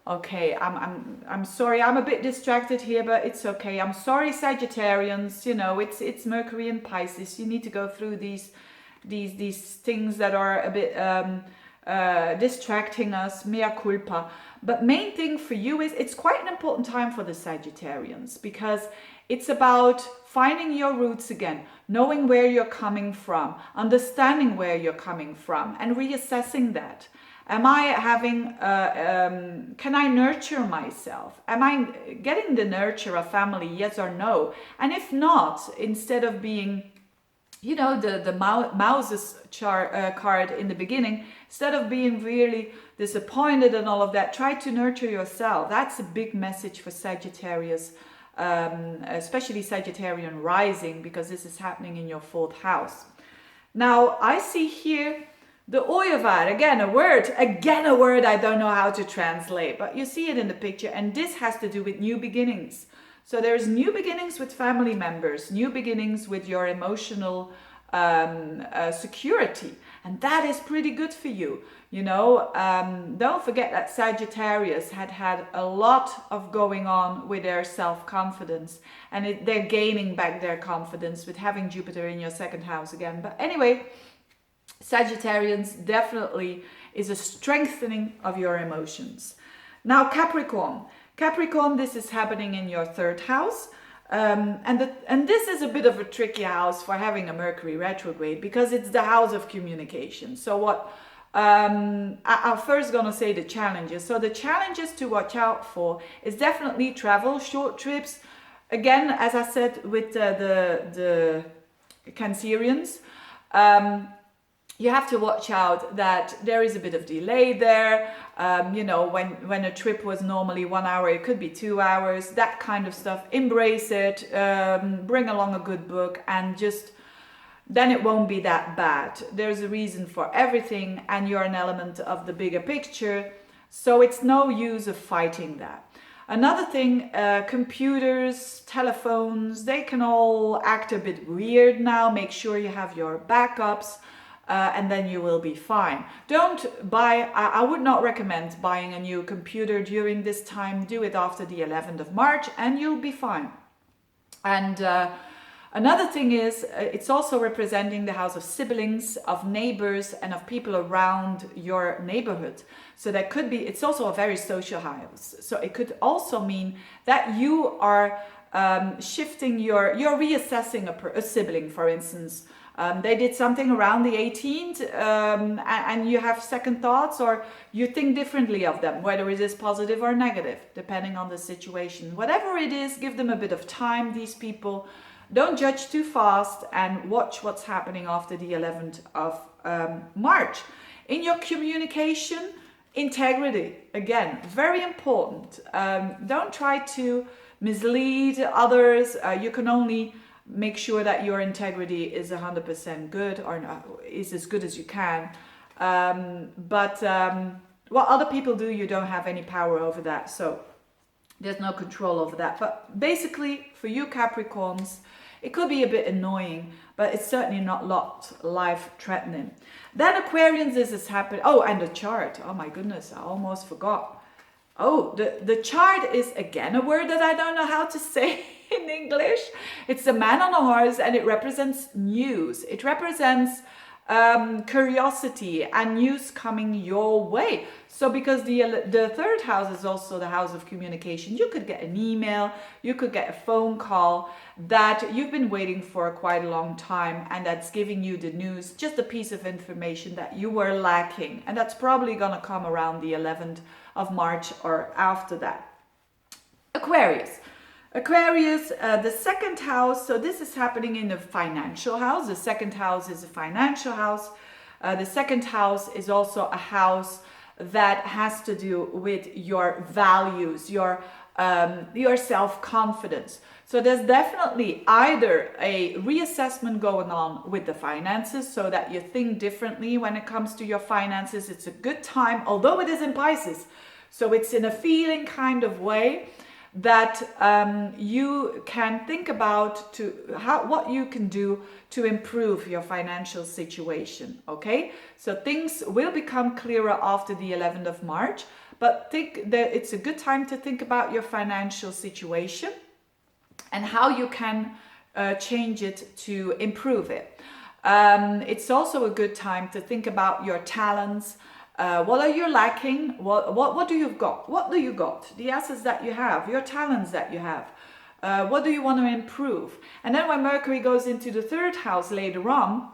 Okay, I'm sorry. I'm a bit distracted here, but it's okay. I'm sorry, Sagittarians. You know, it's Mercury and Pisces. You need to go through these things that are a bit distracting us. Mea culpa. But main thing for you is it's quite an important time for the Sagittarians, because it's about finding your roots again, knowing where you're coming from, understanding where you're coming from, and reassessing that. Am I having, can I nurture myself? Am I getting the nurture of family, yes or no? And if not, instead of being, you know, the Mouse's card in the beginning, instead of being really disappointed and all of that, try to nurture yourself. That's a big message for Sagittarius, especially Sagittarian rising, because this is happening in your 4th house. Now, I see here the Ooievaar, again a word I don't know how to translate, but you see it in the picture, and this has to do with new beginnings. So there's new beginnings with family members, new beginnings with your emotional security, and that is pretty good for you. You know, don't forget that Sagittarius had a lot of going on with their self-confidence, and they're gaining back their confidence with having Jupiter in your 2nd house again. But anyway, Sagittarians definitely is a strengthening of your emotions. Now Capricorn, this is happening in your 3rd house. And this is a bit of a tricky house for having a Mercury retrograde, because it's the house of communication. So what I'm first going to say the challenges. So the challenges to watch out for is definitely travel, short trips. Again, as I said with the Cancerians, you have to watch out that there is a bit of delay there. You know, when a trip was normally 1 hour, it could be 2 hours, that kind of stuff. Embrace it, bring along a good book, and just then it won't be that bad. There's a reason for everything, and you're an element of the bigger picture, so it's no use of fighting that. Another thing, computers, telephones, they can all act a bit weird now. Make sure you have your backups. And then you will be fine. Don't buy, I would not recommend buying a new computer during this time. Do it after the 11th of March and you'll be fine. And another thing is, it's also representing the house of siblings, of neighbors, and of people around your neighborhood. So that could be, it's also a very social house. So it could also mean that you are shifting you're reassessing a sibling, for instance. They did something around the 18th and you have second thoughts, or you think differently of them, whether it is positive or negative, depending on the situation. Whatever it is, give them a bit of time, these people. Don't judge too fast, and watch what's happening after the 11th of March. In your communication, integrity, again, very important. Don't try to mislead others. You can only make sure that your integrity is 100% good, or is as good as you can. But what other people do, you don't have any power over that. So there's no control over that. But basically, for you Capricorns, it could be a bit annoying, but it's certainly not life-threatening. Then Aquarians, this is happening. Oh, and the chart. Oh my goodness, I almost forgot. Oh, the chart is, again, a word that I don't know how to say in English. It's a man on a horse, and it represents news. It represents curiosity and news coming your way. So because the 3rd house is also the house of communication, you could get an email, you could get a phone call that you've been waiting for quite a long time, and that's giving you the news, just a piece of information that you were lacking. And that's probably going to come around the 11th of March or after that. Aquarius, the 2nd house. So this is happening in the financial house. The 2nd house is a financial house. The 2nd house is also a house that has to do with your values, your self-confidence. So there's definitely either a reassessment going on with the finances, so that you think differently when it comes to your finances. It's a good time, although it is in Pisces, so it's in a feeling kind of way. that you can think about what you can do to improve your financial situation. Okay, so things will become clearer after the 11th of March, but think that it's a good time to think about your financial situation and how you can change it to improve it. It's also a good time to think about your talents. What are you lacking? What do you got? What do you got? The assets that you have, your talents that you have. What do you want to improve? And then when Mercury goes into the 3rd house later on,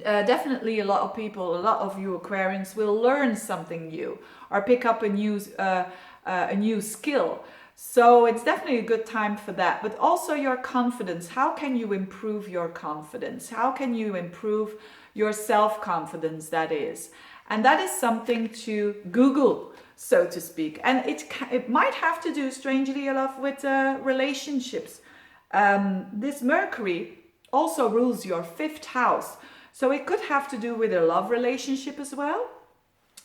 definitely a lot of people, a lot of you Aquarians will learn something new or pick up a new skill. So it's definitely a good time for that. But also your confidence. How can you improve your confidence? How can you improve your self-confidence, that is? And that is something to Google, so to speak. And it might have to do, strangely enough, with relationships. This Mercury also rules your 5th house. So it could have to do with a love relationship as well,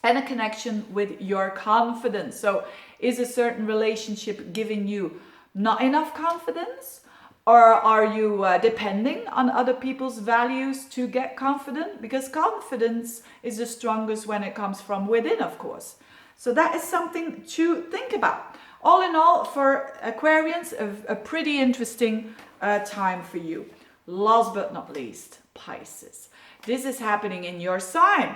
and a connection with your confidence. So is a certain relationship giving you not enough confidence? Or are you depending on other people's values to get confident? Because confidence is the strongest when it comes from within, of course. So that is something to think about. All in all, for Aquarians, a pretty interesting time for you. Last but not least, Pisces. This is happening in your sign.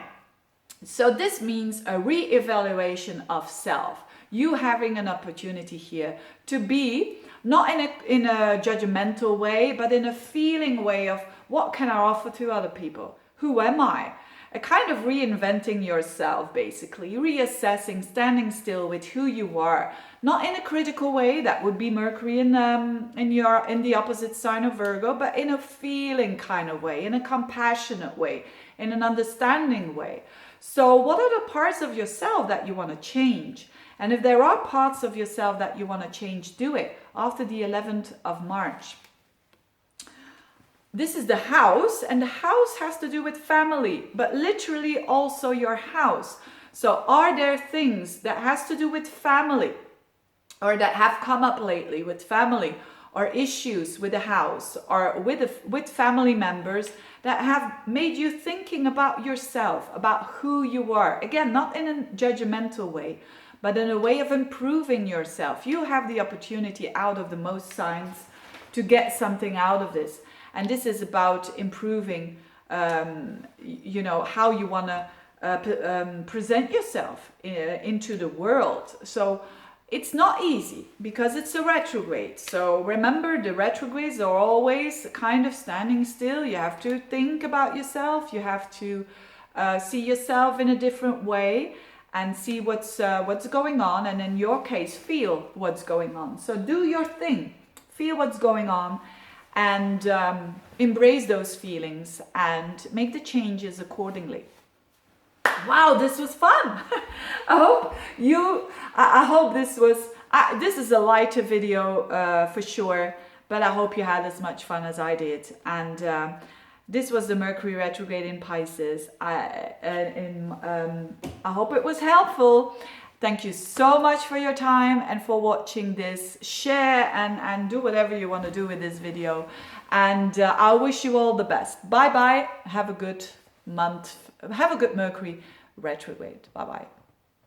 So this means a re-evaluation of self. You having an opportunity here to be not in a judgmental way, but in a feeling way of what can I offer to other people? Who am I? A kind of reinventing yourself, basically, reassessing, standing still with who you are, not in a critical way. That would be Mercury in the opposite sign of Virgo, but in a feeling kind of way, in a compassionate way, in an understanding way. So what are the parts of yourself that you want to change? And if there are parts of yourself that you want to change, do it after the 11th of March. This is the house, and the house has to do with family, but literally also your house. So are there things that has to do with family, or that have come up lately with family, or issues with the house, or with family members that have made you thinking about yourself, about who you are? Again, not in a judgmental way, but in a way of improving yourself. You have the opportunity out of the most signs to get something out of this. And this is about improving, how you want to present yourself into the world. So it's not easy because it's a retrograde. So remember, the retrogrades are always kind of standing still. You have to think about yourself. You have to see yourself in a different way and see what's going on. And in your case, feel what's going on. So do your thing. Feel what's going on. And embrace those feelings and make the changes accordingly. Wow, this was fun. I hope this was, this is a lighter video for sure, but I hope you had as much fun as I did. And this was the Mercury retrograde in Pisces. I hope it was helpful. Thank you so much for your time and for watching this. Share and do whatever you want to do with this video. And I wish you all the best. Bye bye. Have a good month. Have a good Mercury retrograde. Bye bye.